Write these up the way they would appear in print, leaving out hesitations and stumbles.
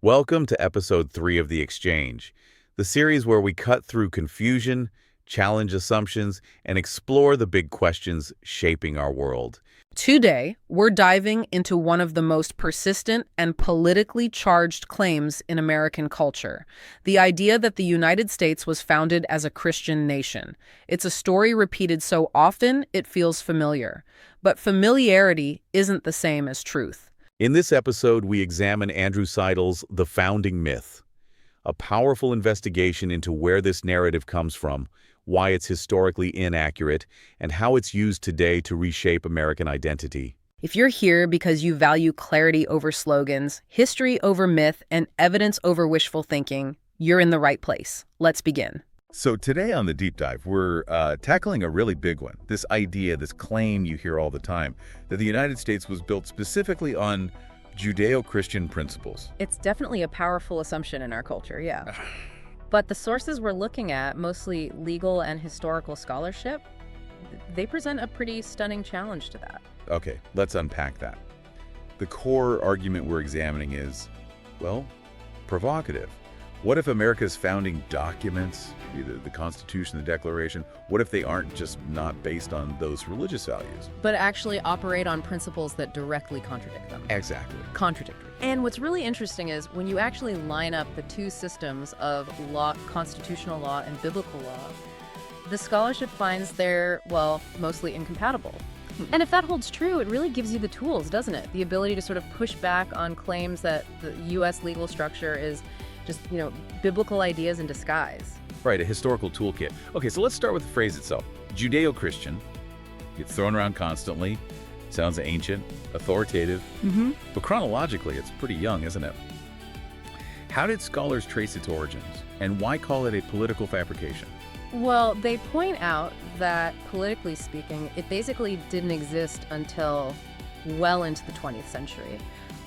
Welcome to episode 3 of The Exchange, the series where we cut through confusion, challenge assumptions, and explore the big questions shaping our world. Today, we're diving into one of the most persistent and politically charged claims in American culture, the idea that the United States was founded as a Christian nation. It's a story repeated so often it feels familiar, but familiarity isn't the same as truth. In this episode, we examine Andrew Seidel's The Founding Myth, a powerful investigation into where this narrative comes from, why it's historically inaccurate, and how it's used today to reshape American identity. If you're here because you value clarity over slogans, history over myth, and evidence over wishful thinking, you're in the right place. Let's begin. So today on the deep dive, we're tackling a really big one. This idea, this claim you hear all the time, that the United States was built specifically on Judeo-Christian principles. It's definitely a powerful assumption in our culture, yeah. But the sources we're looking at, mostly legal and historical scholarship, they present a pretty stunning challenge to that. Okay, let's unpack that. The core argument we're examining is, well, provocative. What if America's founding documents, either the Constitution, the Declaration, what if they aren't just not based on those religious values? But actually operate on principles that directly contradict them. Exactly. Contradictory. And what's really interesting is when you actually line up the two systems of law, constitutional law and biblical law, the scholarship finds they're, well, mostly incompatible. And if that holds true, it really gives you the tools, doesn't it? The ability to sort of push back on claims that the U.S. legal structure is just, biblical ideas in disguise. Right, a historical toolkit. Okay, so let's start with the phrase itself. Judeo-Christian. It's thrown around constantly. Sounds ancient, authoritative. But chronologically, it's pretty young, isn't it? How did scholars trace its origins? And why call it a political fabrication? Well, they point out that, politically speaking, it basically didn't exist until well into the 20th century.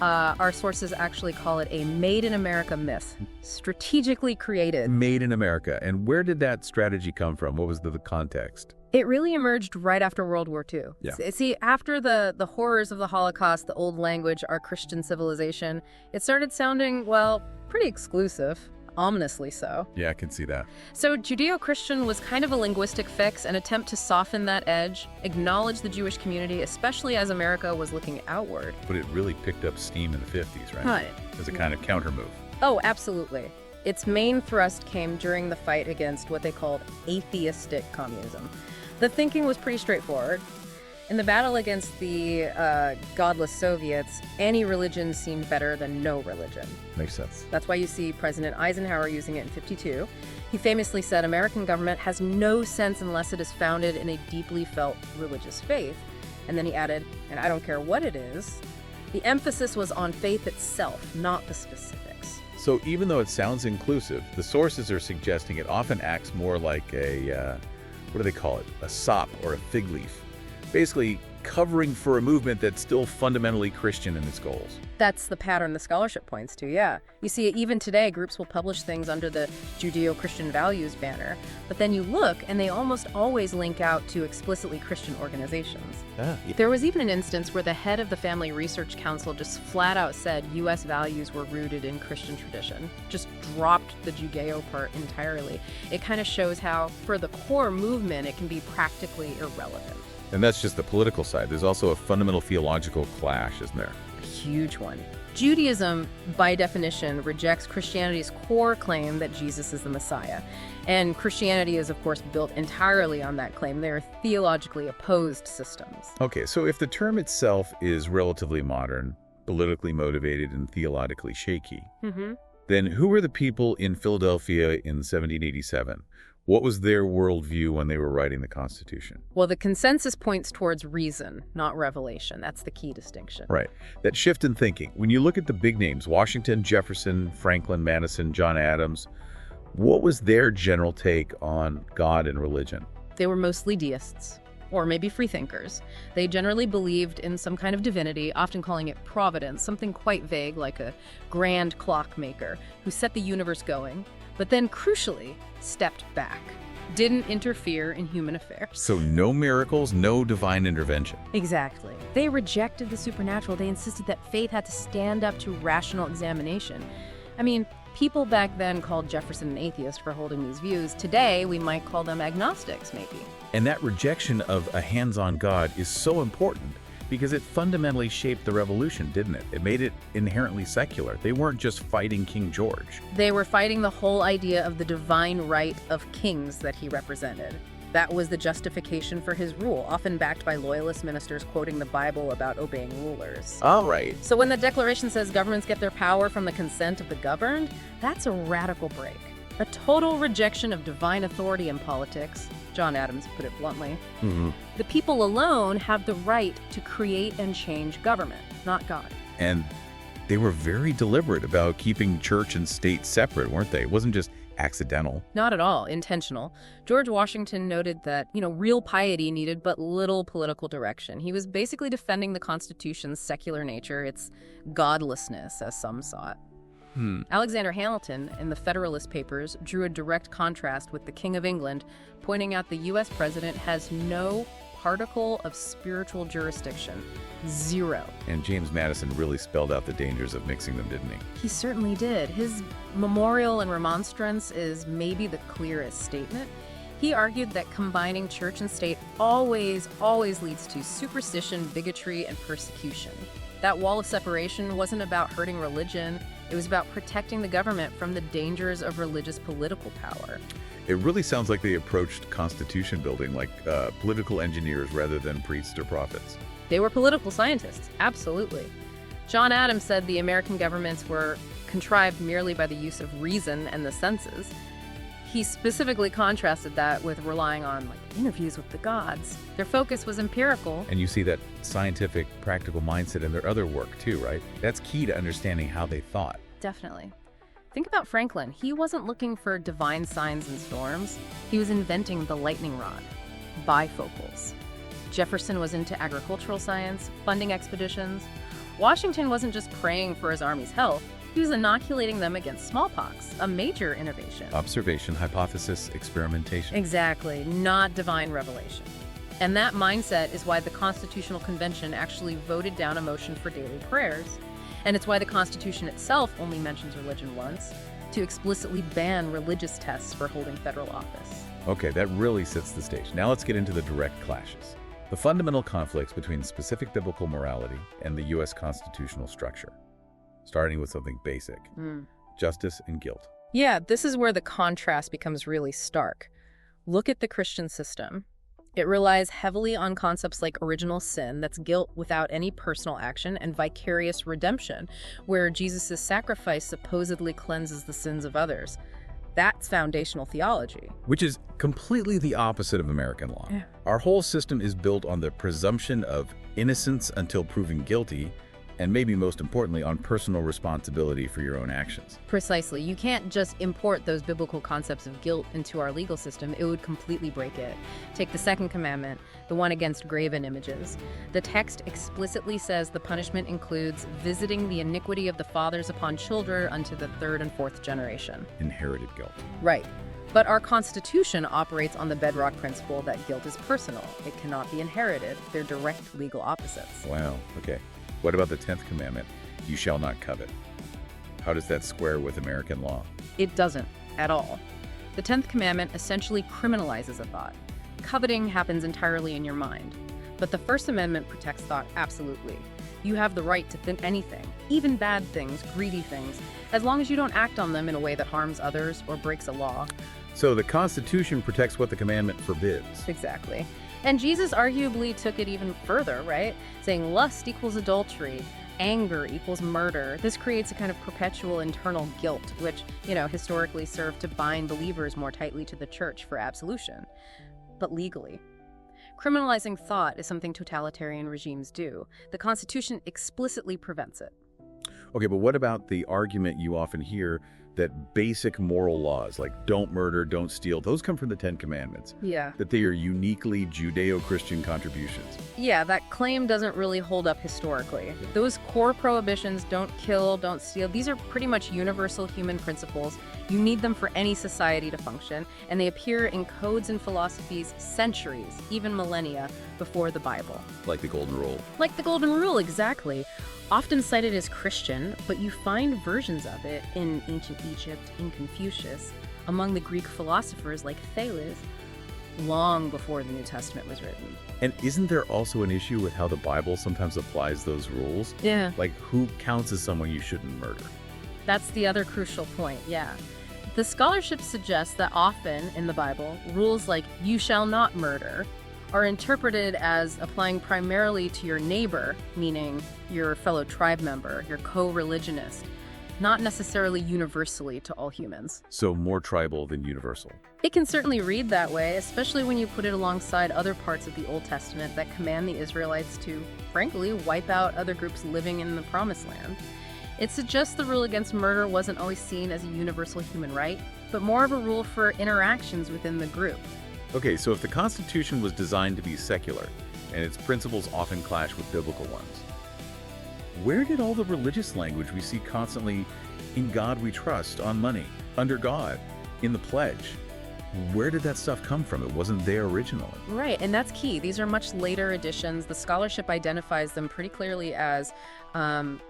Our sources actually call it a made-in-America myth, strategically created. Made in America. And where did that strategy come from? What was the context? It really emerged right after World War II. Yeah. See, after the horrors of the Holocaust, the old language, our Christian civilization, it started sounding, well, pretty exclusive. Ominously so. Yeah, I can see that. So Judeo-Christian was kind of a linguistic fix, an attempt to soften that edge, acknowledge the Jewish community, especially as America was looking outward. But it really picked up steam in the 50s, right? Right. As a kind of counter move. Oh, absolutely. Its main thrust came during the fight against what they called atheistic communism. The thinking was pretty straightforward. In the battle against the godless Soviets, any religion seemed better than no religion. Makes sense. That's why you see President Eisenhower using it in '52. He famously said, American government has no sense unless it is founded in a deeply felt religious faith. And then he added, and I don't care what it is, the emphasis was on faith itself, not the specifics. So even though it sounds inclusive, the sources are suggesting it often acts more like a, what do they call it? A sop or a fig leaf. Basically covering for a movement that's still fundamentally Christian in its goals. That's the pattern the scholarship points to, yeah. You see, even today, groups will publish things under the Judeo-Christian values banner, but then you look and they almost always link out to explicitly Christian organizations. Yeah. There was even an instance where the head of the Family Research Council just flat out said U.S. values were rooted in Christian tradition, just dropped the Judeo part entirely. It kind of shows how, for the core movement, it can be practically irrelevant. And that's just the political side. There's also a fundamental theological clash, isn't there? A huge one. Judaism, by definition, rejects Christianity's core claim that Jesus is the Messiah. And Christianity is, of course, built entirely on that claim. They are theologically opposed systems. Okay, so if the term itself is relatively modern, politically motivated, and theologically shaky, then who were the people in Philadelphia in 1787? What was their worldview when they were writing the Constitution? Well, the consensus points towards reason, not revelation. That's the key distinction. Right. That shift in thinking. When you look at the big names, Washington, Jefferson, Franklin, Madison, John Adams, what was their general take on God and religion? They were mostly deists, or maybe freethinkers. They generally believed in some kind of divinity, often calling it providence, something quite vague like a grand clockmaker who set the universe going, but then crucially stepped back, didn't interfere in human affairs. So no miracles, no divine intervention. Exactly. They rejected the supernatural. They insisted that faith had to stand up to rational examination. I mean, people back then called Jefferson an atheist for holding these views. Today, we might call them agnostics, maybe. And that rejection of a hands-on God is so important because it fundamentally shaped the revolution, didn't it? It made it inherently secular. They weren't just fighting King George. They were fighting the whole idea of the divine right of kings that he represented. That was the justification for his rule, often backed by loyalist ministers quoting the Bible about obeying rulers. All right. So when the Declaration says governments get their power from the consent of the governed, that's a radical break. A total rejection of divine authority in politics. John Adams put it bluntly. The people alone have the right to create and change government, not God. And they were very deliberate about keeping church and state separate, weren't they? It wasn't just accidental. Not at all. Intentional. George Washington noted that, real piety needed but little political direction. He was basically defending the Constitution's secular nature, its godlessness, as some saw it. Alexander Hamilton, in the Federalist Papers, drew a direct contrast with the King of England, pointing out the U.S. president has no particle of spiritual jurisdiction. Zero. And James Madison really spelled out the dangers of mixing them, didn't he? He certainly did. His memorial and remonstrance is maybe the clearest statement. He argued that combining church and state always leads to superstition, bigotry, and persecution. That wall of separation wasn't about hurting religion. It was about protecting the government from the dangers of religious political power. It really sounds like they approached constitution building like political engineers rather than priests or prophets. They were political scientists, absolutely. John Adams said the American governments were contrived merely by the use of reason and the senses. He specifically contrasted that with relying on interviews with the gods. Their focus was empirical. And you see that scientific, practical mindset in their other work too, right? That's key to understanding how they thought. Definitely. Think about Franklin. He wasn't looking for divine signs and storms. He was inventing the lightning rod, bifocals. Jefferson was into agricultural science, funding expeditions. Washington wasn't just praying for his army's health. He was inoculating them against smallpox, a major innovation. Observation, hypothesis, experimentation. Exactly, not divine revelation. And that mindset is why the Constitutional Convention actually voted down a motion for daily prayers. And it's why the Constitution itself only mentions religion once, to explicitly ban religious tests for holding federal office. Okay, that really sets the stage. Now let's get into the direct clashes. The fundamental conflicts between specific biblical morality and the U.S. constitutional structure. Starting with something basic, justice and guilt. Yeah, this is where the contrast becomes really stark. Look at the Christian system. It relies heavily on concepts like original sin, that's guilt without any personal action, and vicarious redemption, where Jesus' sacrifice supposedly cleanses the sins of others. That's foundational theology. Which is completely the opposite of American law. Yeah. Our whole system is built on the presumption of innocence until proven guilty, and maybe most importantly, on personal responsibility for your own actions. Precisely. You can't just import those biblical concepts of guilt into our legal system. It would completely break it. Take the second commandment, the one against graven images. The text explicitly says the punishment includes visiting the iniquity of the fathers upon children unto the third and fourth generation. Inherited guilt. Right. But our Constitution operates on the bedrock principle that guilt is personal. It cannot be inherited. They're direct legal opposites. Wow, okay. What about the 10th commandment? You shall not covet. How does that square with American law? It doesn't, at all. The 10th commandment essentially criminalizes a thought. Coveting happens entirely in your mind. But the First Amendment protects thought absolutely. You have the right to think anything, even bad things, greedy things, as long as you don't act on them in a way that harms others or breaks a law. So the Constitution protects what the commandment forbids. Exactly. And Jesus arguably took it even further, right? Saying lust equals adultery, anger equals murder. This creates a kind of perpetual internal guilt, which, historically served to bind believers more tightly to the church for absolution. But legally. Criminalizing thought is something totalitarian regimes do. The Constitution explicitly prevents it. Okay, but what about the argument you often hear that basic moral laws like don't murder, don't steal, those come from the Ten Commandments. Yeah. That they are uniquely Judeo-Christian contributions. Yeah, that claim doesn't really hold up historically. Those core prohibitions, don't kill, don't steal, these are pretty much universal human principles. You need them for any society to function, and they appear in codes and philosophies centuries, even millennia, before the Bible. Like the Golden Rule. Like the Golden Rule, exactly. Often cited as Christian, but you find versions of it in ancient Egypt, in Confucius, among the Greek philosophers like Thales, long before the New Testament was written. And isn't there also an issue with how the Bible sometimes applies those rules? Yeah. Like who counts as someone you shouldn't murder? That's the other crucial point, yeah. The scholarship suggests that often in the Bible, rules like you shall not murder are interpreted as applying primarily to your neighbor, meaning your fellow tribe member, your co-religionist, not necessarily universally to all humans. So more tribal than universal. It can certainly read that way, especially when you put it alongside other parts of the Old Testament that command the Israelites to, frankly, wipe out other groups living in the Promised Land. It suggests the rule against murder wasn't always seen as a universal human right, but more of a rule for interactions within the group. Okay, so if the Constitution was designed to be secular, and its principles often clash with biblical ones, where did all the religious language we see constantly, in God we trust, on money, under God, in the pledge, where did that stuff come from? It wasn't there originally. Right, and that's key. These are much later additions. The scholarship identifies them pretty clearly as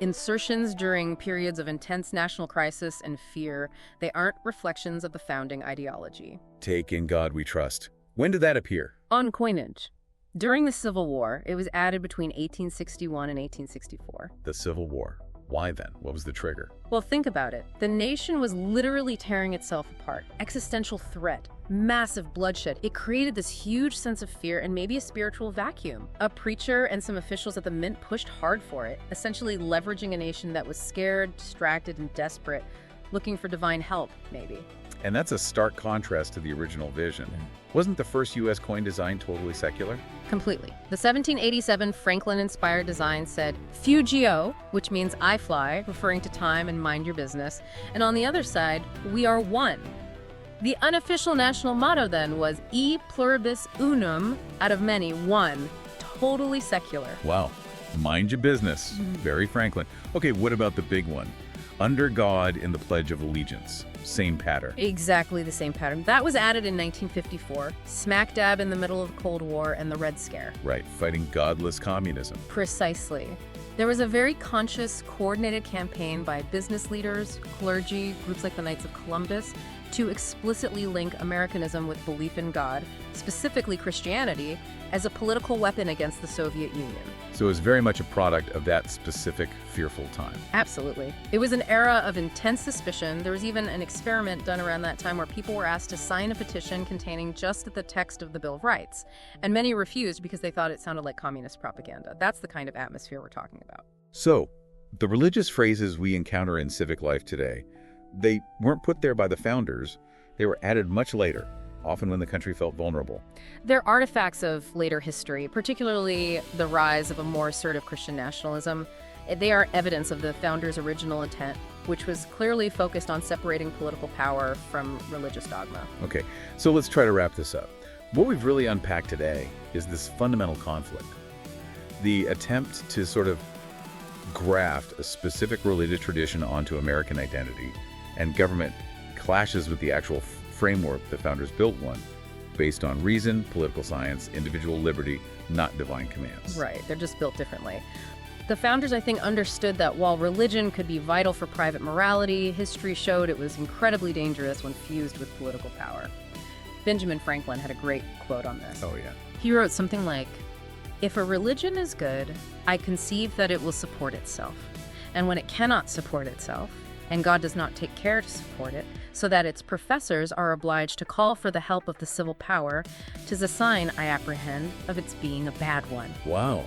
insertions during periods of intense national crisis and fear. They aren't reflections of the founding ideology. Take in God we trust. When did that appear? On coinage. During the Civil War, it was added between 1861 and 1864. The Civil War. Why then? What was the trigger? Well, think about it. The nation was literally tearing itself apart. Existential threat, massive bloodshed. It created this huge sense of fear and maybe a spiritual vacuum. A preacher and some officials at the mint pushed hard for it, essentially leveraging a nation that was scared, distracted, and desperate, looking for divine help, maybe. And that's a stark contrast to the original vision. Wasn't the first U.S. coin design totally secular? Completely. The 1787 Franklin-inspired design said, Fugio, which means I fly, referring to time and mind your business. And on the other side, we are one. The unofficial national motto then was E pluribus unum, out of many, one. Totally secular. Wow. Mind your business. Very Franklin. Okay, what about the big one? Under God in the Pledge of Allegiance. Same pattern. Exactly the same pattern. That was added in 1954, smack dab in the middle of the Cold War and the Red Scare. Right, fighting godless communism. Precisely. There was a very conscious, coordinated campaign by business leaders, clergy, groups like the Knights of Columbus, to explicitly link Americanism with belief in God, specifically Christianity, as a political weapon against the Soviet Union. So it was very much a product of that specific fearful time. Absolutely. It was an era of intense suspicion. There was even an experiment done around that time where people were asked to sign a petition containing just the text of the Bill of Rights. And many refused because they thought it sounded like communist propaganda. That's the kind of atmosphere we're talking about. So, the religious phrases we encounter in civic life today, they weren't put there by the founders. They were added much later, often when the country felt vulnerable. They're artifacts of later history, particularly the rise of a more assertive Christian nationalism. They are evidence of the founders' original intent, which was clearly focused on separating political power from religious dogma. Okay, so let's try to wrap this up. What we've really unpacked today is this fundamental conflict. The attempt to sort of graft a specific religious tradition onto American identity, and government clashes with the actual framework the founders built one, based on reason, political science, individual liberty, not divine commands. Right, they're just built differently. The founders, I think, understood that while religion could be vital for private morality, history showed it was incredibly dangerous when fused with political power. Benjamin Franklin had a great quote on this. Oh, yeah. He wrote something like, "If a religion is good, I conceive that it will support itself. And when it cannot support itself, and God does not take care to support it, so that its professors are obliged to call for the help of the civil power, 'tis a sign, I apprehend, of its being a bad one." Wow.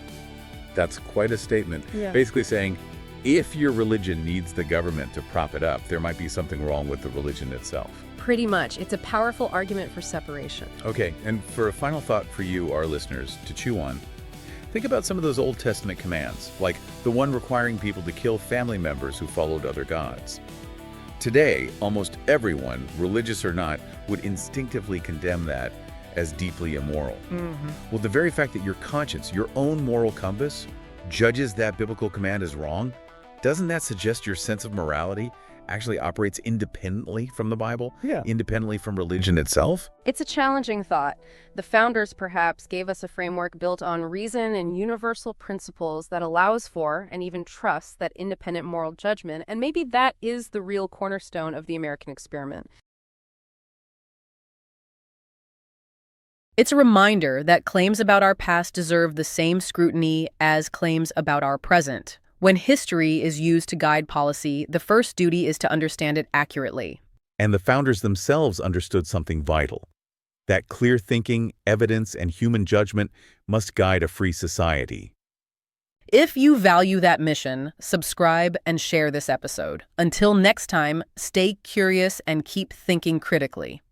That's quite a statement. Yeah. Basically saying, if your religion needs the government to prop it up, there might be something wrong with the religion itself. Pretty much. It's a powerful argument for separation. Okay, and for a final thought for you, our listeners, to chew on, think about some of those Old Testament commands, like the one requiring people to kill family members who followed other gods. Today, almost everyone, religious or not, would instinctively condemn that as deeply immoral. Well, the very fact that your conscience, your own moral compass, judges that biblical command as wrong, doesn't that suggest your sense of morality actually operates independently from the Bible? Yeah. Independently from religion itself? It's a challenging thought. The founders perhaps gave us a framework built on reason and universal principles that allows for and even trusts that independent moral judgment, and maybe that is the real cornerstone of the American experiment. It's a reminder that claims about our past deserve the same scrutiny as claims about our present. When history is used to guide policy, the first duty is to understand it accurately. And the founders themselves understood something vital. That clear thinking, evidence, and human judgment must guide a free society. If you value that mission, subscribe and share this episode. Until next time, stay curious and keep thinking critically.